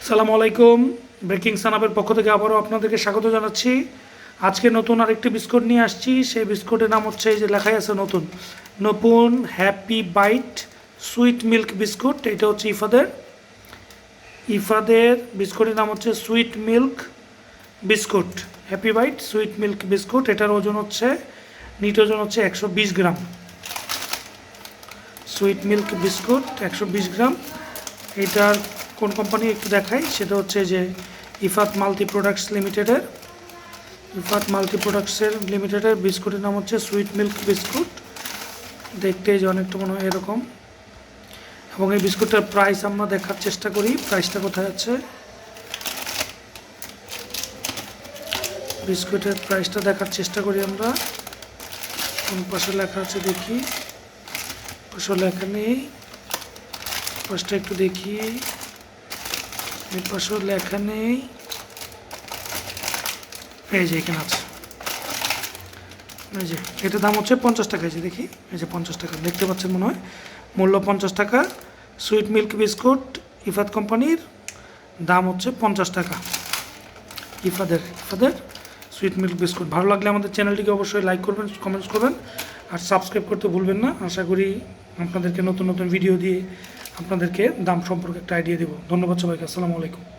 আসসালামু আলাইকুম। ব্রেকিং সানাপের পক্ষ থেকে আবারও আপনাদেরকে স্বাগত জানাচ্ছি। আজকে নতুন আরেকটি বিস্কুট নিয়ে আসছি। সেই বিস্কুটের নাম হচ্ছে, এই যে লেখাই আছে নতুন নতুন happy bite sweet milk biscuit. এটা হচ্ছে ইফাদের বিস্কুটের নাম হচ্ছে sweet milk biscuit, happy bite sweet milk biscuit. এটার ওজন হচ্ছে নিট ওজন হচ্ছে 120 gram. Sweet milk biscuit 120 gram. এটার কোন কোম্পানি একটু দেখাই, সেটা হচ্ছে যে ইফাত মাল্টি প্রোডাক্টস লিমিটেডের বিস্কুটের নাম হচ্ছে সুইট মিল্ক বিস্কুট। দেখতে যে অনেকটা মনে হয় এরকম, এবং এই বিস্কুটের প্রাইস আমরা দেখার চেষ্টা করি। প্রাইসটা কোথায় আছে, বিস্কুটের প্রাইসটা দেখার চেষ্টা করি আমরা। কোন পাশে লেখা আছে দেখি, পাশে লেখা নেই, পাশটা একটু দেখি, এর পাশেও লেখা নেই। এই যে এখানে আছে, এই যে এটার দাম হচ্ছে 50 টাকা। এই যে দেখি, এই যে 50 টাকা দেখতে পাচ্ছেন মনে হয়, মূল্য 50 টাকা। সুইট মিল্ক বিস্কুট ইফাত কোম্পানির, দাম হচ্ছে 50 টাকা। ইফাদের সুইট মিল্ক বিস্কুট। ভালো লাগলে আমাদের চ্যানেলটিকে অবশ্যই লাইক করবেন, কমেন্টস করবেন, আর সাবস্ক্রাইব করতে ভুলবেন না। আশা করি আপনাদেরকে নতুন নতুন ভিডিও দিয়ে আপনাদেরকে দাম সম্পর্কে একটা আইডিয়া দেবো। ধন্যবাদ সবাইকে। আসসালামু আলাইকুম।